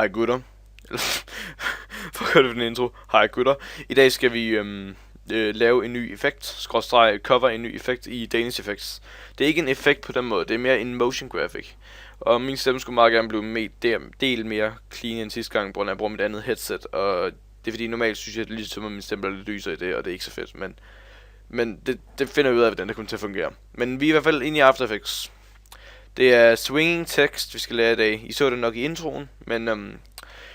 Hej gutter. For at gøre det for den intro. Hej gutter. I dag skal vi lave en ny effekt, skråstreg cover en ny effekt i Danish Effects. Det er ikke en effekt på den måde, det er mere en motion graphic. Og min stemme skulle meget gerne blive del mere clean end sidste gang, på grund af at jeg bruger mit andet headset. Og det er fordi normalt synes jeg, at det lyser som om min stemme bliver lidt lyser i det, og det er ikke så fedt. Men det finder vi ud af, hvordan det kommer til at fungere. Men vi er i hvert fald inde i After Effects. Det er swinging text, vi skal lære i dag. I så det nok i introen, men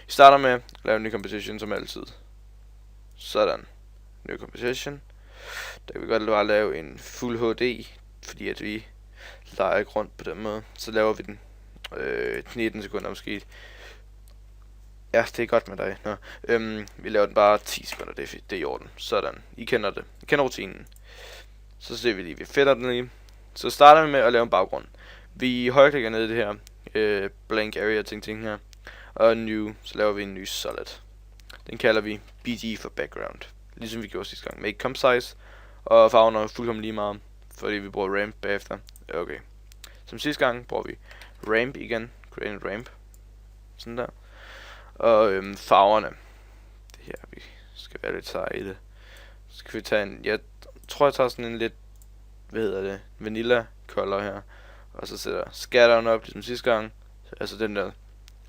vi starter med at lave en ny composition som altid. Sådan. Ny composition. Der kan vi godt bare lave en fuld HD, fordi at vi leger ikke rundt på den måde. Så laver vi den 19 sekunder måske. Ja, det er godt med dig. Nå. Vi laver den bare 10 sekunder, det er i orden. Sådan. I kender det. I kender rutinen. Så ser vi lige, vi fætter den lige. Så starter vi med at lave en baggrund. Vi højreklikker ned i det her blank area ting her. Og new, så laver vi en ny solid. Den kalder vi BG for background. Ligesom vi gjorde sidste gang. Make comp size. Og farven er fuldkommen lige meget, fordi vi bruger ramp bagefter. Okay. Som sidste gang bruger vi ramp igen. Create en ramp. Sådan der. Og farverne. Det her, vi skal være lidt seje i det. Så skal vi tage en, jeg tror jeg tager sådan en lidt, vanilla color her. Og så sætter scatteren op, ligesom sidste gang. Altså den der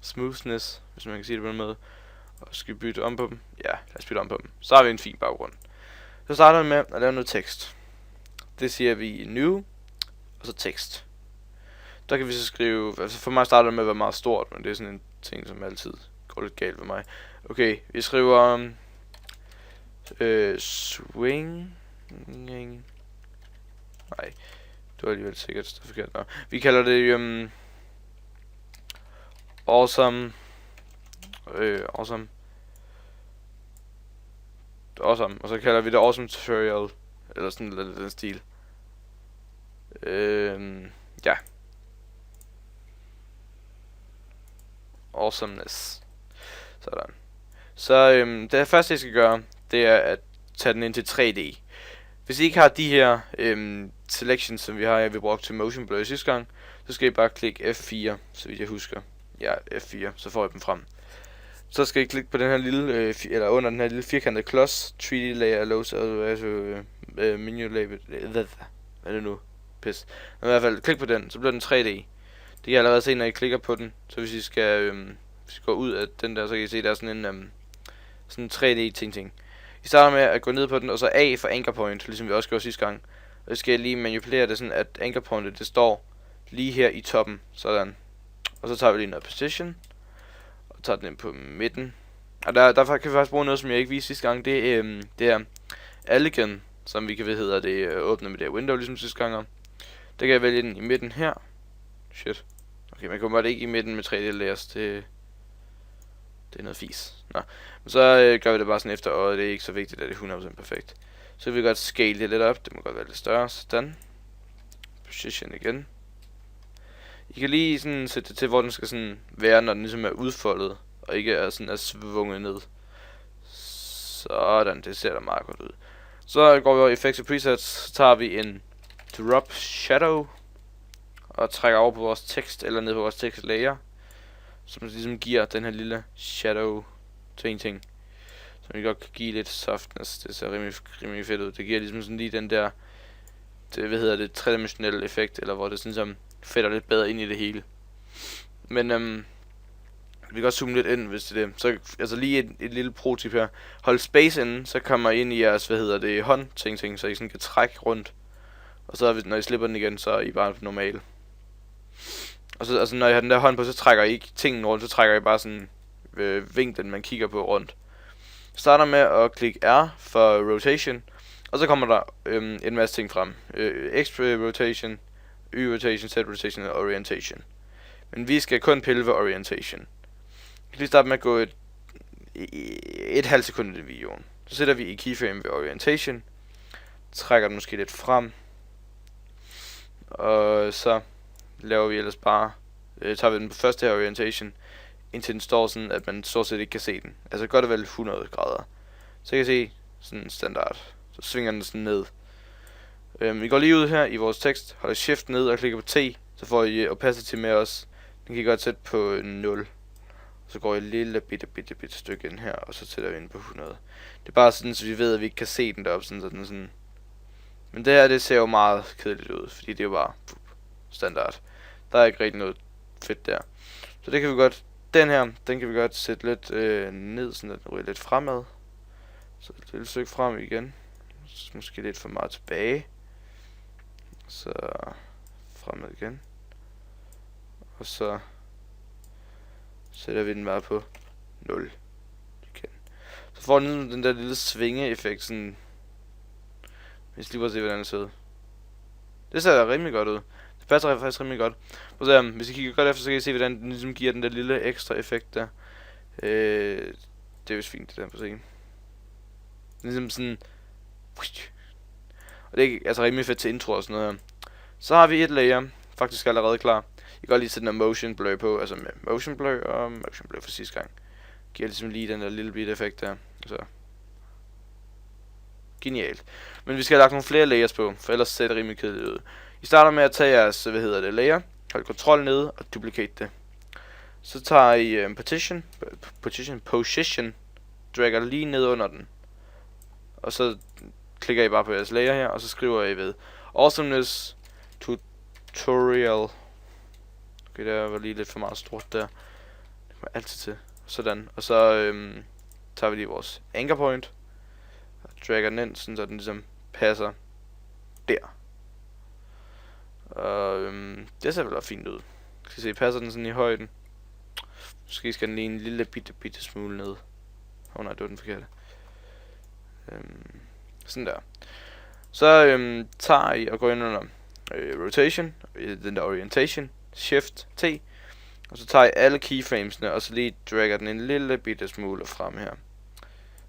smoothness, hvis man kan sige det på den måde. Og skal vi bytte om på dem? Ja, lad os bytte om på dem. Så har vi en fin baggrund. Så starter vi med at lave noget tekst. Det siger vi new, og så tekst. Der kan vi så skrive, altså for mig starter det med at være meget stort, men det er sådan en ting, som altid går lidt galt ved mig. Okay, vi skriver swinging. Nej, det var alligevel sikkert det forkert. Nå. Vi kalder det awesome. Awesome. Og så kalder vi det awesome tutorial. Eller sådan lidt den stil. Ja. Awesomeness. Sådan. Så det første jeg skal gøre, det er at tage den ind til 3D. Hvis I ikke har de her selections, som vi brugte til motion blur sidste gang, så skal I bare klikke F4, så vidt jeg husker. Ja, F4, så får I dem frem. Så skal I klikke på den her lille, eller under den her lille firkantede klods, 3D layer allows, menu layer, hvad er det nu? Pis. Men i hvert fald, klik på den, så bliver den 3D. Det kan I allerede se, når I klikker på den. Så hvis I skal, hvis I går ud af den der, så kan I se, der er sådan en sådan 3D ting. I starter med at gå ned på den, og så A for anchor point, ligesom vi også gjorde sidste gang. Og så skal jeg lige manipulere det sådan, at anchor pointet, det står lige her i toppen, sådan. Og så tager vi lige noget position, og tager den ind på midten. Og der kan vi faktisk bruge noget, som jeg ikke viste sidste gang. Det er Elegant, som vi kan åbne med det her window, ligesom sidste gang. Der kan jeg vælge den i midten her. Shit. Okay, man kommer ikke i midten med 3D layers, det er noget fis. Nå. Så gør vi det bare sådan efter øjet, det er ikke så vigtigt, at det er 100% perfekt. Så vil vi godt scale det lidt op, det må godt være lidt større, sådan. Position igen. I kan lige sådan sætte det til, hvor den skal sådan være, når den ligesom er udfoldet, og ikke er sådan svunget ned. Sådan, det ser da meget godt ud. Så går vi over i Effects og Presets, så tager vi en Drop Shadow, og trækker over på vores tekst, eller ned på vores tekst layer, som ligesom giver den her lille shadow ting, som vi godt kan give lidt softness. Det ser rimelig fedt ud. Det giver ligesom sådan lige den der, tredimensionelle effekt, eller hvor det sådan som fedter lidt bedre ind i det hele. Men vi kan godt zoome lidt ind, hvis det er det. Så altså lige et lille pro-tip her. Hold space inde, så kommer I ind i jeres, hånd ting, så I sådan kan trække rundt. Og så når I slipper den igen, så er I bare normal. Og så altså når I har den der hånd på, så trækker I ikke tingene rundt, så trækker I bare sådan vinklen, man kigger på rundt. Starter med at klikke R for rotation, og så kommer der en masse ting frem. X rotation, Y rotation, Z rotation og orientation. Men vi skal kun pille ved orientation. Vi kan lige starte med at gå et halvt sekund i videoen. Så sætter vi i keyframe ved orientation, trækker den måske lidt frem, og så laver vi ellers bare, tager vi den på første her orientation, indtil den står sådan, at man stort set ikke kan se den. Altså godt og vel 100 grader. Så kan I se sådan standard. Så svinger den sådan ned. Vi går lige ud her i vores tekst, holder shift ned og klikker på T, så får I opacity med os. Den kan I godt sætte på 0. Så går jeg et lille bitte stykke ind her, og så sætter vi ind på 100. Det er bare sådan, så vi ved, at vi ikke kan se den deroppe, sådan. Men det her, det ser jo meget kedeligt ud, fordi det er jo bare standard. Der er ikke rigtig noget fedt der. Så det kan vi godt, den her, den kan vi godt sætte lidt ned, sådan at den ryger lidt fremad. Så et lille stykke frem igen. Så måske lidt for meget tilbage. Så fremad igen. Og så sætter vi den bare på 0 igen. Så får den der lille svinge-effekt, sådan. Vi skal lige prøve at se, hvordan det ser ud. Det ser rimelig godt ud. Det passer faktisk rimelig godt. Prøv at se, hvis I kigger godt efter, så kan I se, hvordan den ligesom giver den der lille ekstra effekt der. Det er vist fint, det der på scenen. Ligesom sådan. Og det er altså rimelig fedt til intro og sådan noget her. Så har vi et layer, faktisk allerede klar. I kan godt lige sætte den motion blur på, altså med motion blur og motion blur for sidste gang. Giver ligesom lige den der lille bitte effekt der. Så. Genialt. Men vi skal have lagt nogle flere layers på, for ellers ser det rimelig kedeligt ud. I starter med at tage jeres, layer, hold kontrol nede og duplicate det. Så tager I position, dragger lige ned under den. Og så klikker I bare på jeres layer her, og så skriver I ved awesomeness tutorial. Okay, der var lige lidt for meget stort der. Det kommer altid til. Sådan. Og så tager vi lige vores anchor point og dragger den ind, sådan så den ligesom passer der. Og det ser vel også fint ud. Skal se, passer den sådan i højden. Måske skal den lige en lille bitte smule ned. Nej, det var den forkerte. Sådan der. Så tager I og går ind under rotation, den der orientation, shift T, og så tager I alle keyframesene, og så lige dragger den en lille bitte smule frem her.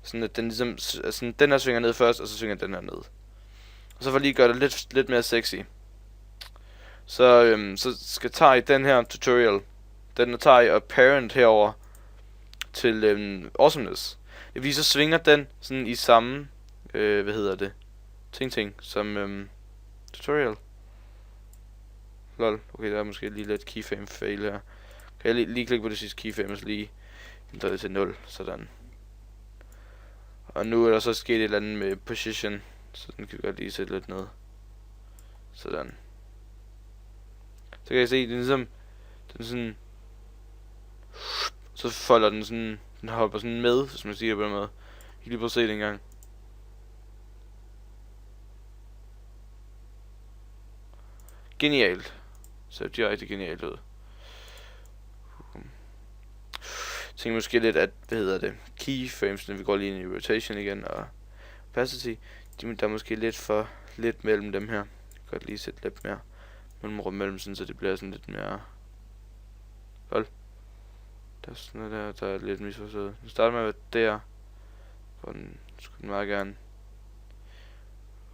Sådan at den ligesom, sådan, den her svinger ned først, og så svinger den her ned. Og så for lige at gøre det lidt mere sexy. Så tager I den her tutorial, den tager I og parent herover til awesomeness. Det viser, så svinger den sådan i samme, ting som tutorial. Lol, okay, der er måske lige lidt keyframe fail her. Kan jeg lige klikke på det sidste keyframe, og så lige ændre det til 0, sådan. Og nu er der så sket et eller andet med position, så den kan vi godt lige sætte lidt ned. Sådan. Så kan jeg se, den ligesom, den sådan, så folder den sådan, den hopper sådan med, hvis man siger det på den måde. I kan lige prøve at se det en gang. Genialt. Så det er rigtig genialt ud. Jeg tænker måske lidt, at, keyframes, når vi går lige ind i rotation igen, og opacity, der er måske lidt mellem dem her. Jeg kan godt lige sætte lidt mere mellemrum mellem, sådan, så det bliver sådan lidt mere. Hold. Der er sådan noget der er lidt misforstået. Nu starter med at være der. For den skulle den meget gerne.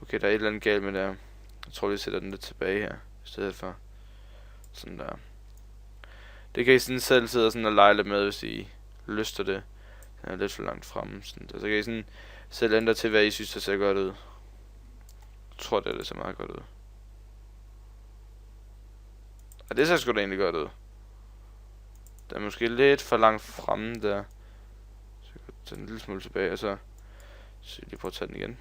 Okay, der er et eller andet galt med der. Jeg tror, jeg sætter den lidt tilbage her, i stedet for. Sådan der. Det kan I sådan selv sidde sådan og lege lidt med, hvis I lyster det. Den er lidt for langt fremme. Sådan der. Så kan I sådan selv ændre til, hvad I synes, der ser godt ud. Jeg tror, det ser meget godt ud. Og det ser sgu da egentlig godt ud. Der er måske lidt for langt fremme der. Så jeg kan tage den en lille smule tilbage, og så jeg lige prøve at tage den igen.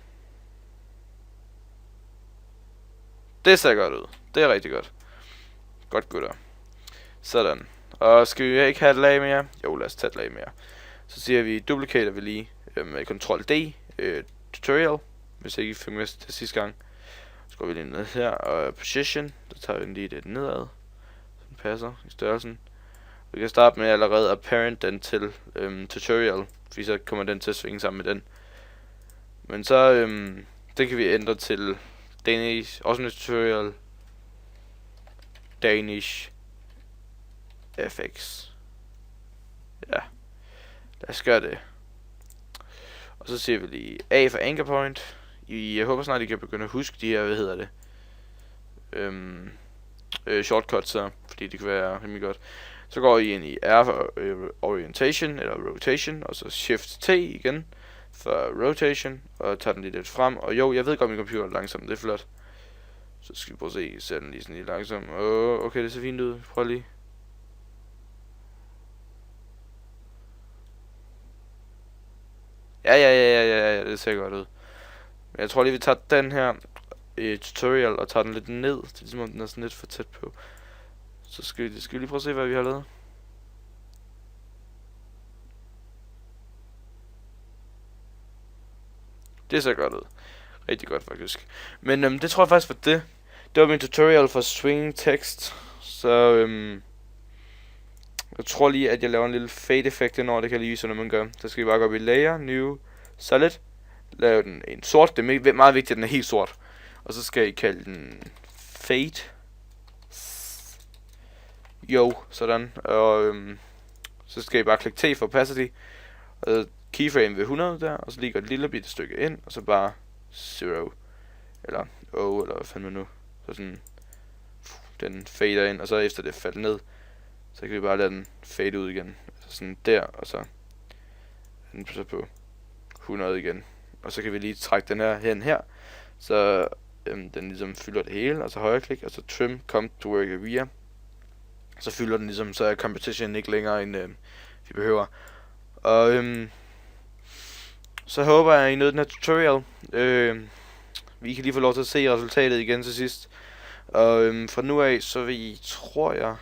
Det ser godt ud. Det er rigtig godt. Godt, gutter. Sådan. Og skal vi ikke have et lag mere? Jo, lad os tage et lag mere. Så siger vi, duplicater vi lige med Ctrl D, tutorial, hvis ikke I fik med til sidste gang. Så går vi lige ned her, og position, der tager vi den lige lidt nedad, så den passer i størrelsen. Vi kan starte med allerede at parent den til tutorial, fordi så kommer den til at svinge sammen med den. Men så, det kan vi ændre til Danish, også en tutorial, Danish FX. Ja, lad os gøre det. Og så siger vi lige A for anchor point. Jeg håber snart, I kan begynde at huske de her, shortcuts her, fordi det kan være rimelig godt. Så går I ind i R for orientation, eller rotation, og så shift T igen for rotation, og tager den lige lidt frem. Og jo, jeg ved godt, min computer er langsom, det er flot. Så skal vi prøve at se, sætter den lige sådan lige langsom. Okay, det ser fint ud. Prøv lige. Ja, det ser godt ud. Men jeg tror lige, vi tager den her tutorial og tager den lidt ned. Det er ligesom, om den er sådan lidt for tæt på. Så skal vi lige prøve at se, hvad vi har lavet. Det ser godt ud. Rigtig godt, faktisk. Men det tror jeg faktisk var det. Det var min tutorial for swing text. Så jeg tror lige, at jeg laver en lille fade-effekt indover. Det kan jeg lige vise, når man gør. Så skal vi bare gå op i Layer, New, Solid. Lave den en sort. Det er meget vigtigt, at den er helt sort. Og så skal I kalde den Fade. Jo, sådan. Og så skal I bare klikke T for opacity. Og keyframe ved 100 der. Og så lige gå et lille bitte stykke ind. Og så bare 0. Eller O, eller hvad fanden man nu. Så sådan, den fader ind. Og så efter det falder ned, så kan vi bare lade den fade ud igen. Altså sådan der, og så den så på 100 igen. Og så kan vi lige trække den her hen her. Så den ligesom fylder det hele. Og så højre klik, og så trim, come to work area. Så fylder den ligesom, så er competition ikke længere end vi behøver. Og så håber jeg, at I nød den her tutorial. Vi kan lige få lov til at se resultatet igen til sidst. Og fra nu af, så vil I, tror jeg...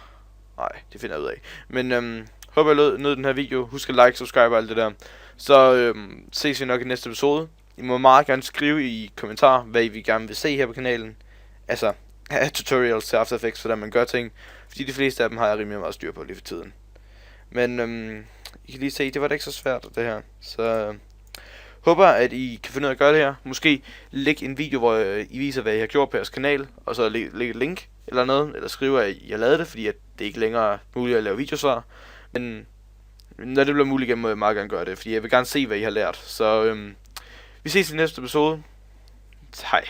Nej, det finder jeg ud af. Men håber I nød den her video. Husk at like, subscribe og alt det der. Så ses vi nok i næste episode. I må meget gerne skrive i kommentarer, hvad I gerne vil se her på kanalen. Altså, tutorials til After Effects, hvordan man gør ting. Fordi de fleste af dem har jeg rimelig meget styr på lige for tiden. Men I kan lige se, det var da ikke så svært det her. Så håber, at I kan finde ud af at gøre det her. Måske lægge en video, hvor I viser, hvad I har gjort på jeres kanal. Og så lægge et link eller noget. Eller skrive, at I har lavet det, fordi at det ikke længere er muligt at lave videosvar. Men når det bliver muligt igen, må jeg meget gerne gøre det. Fordi jeg vil gerne se, hvad I har lært. Så vi ses i næste episode. Hej.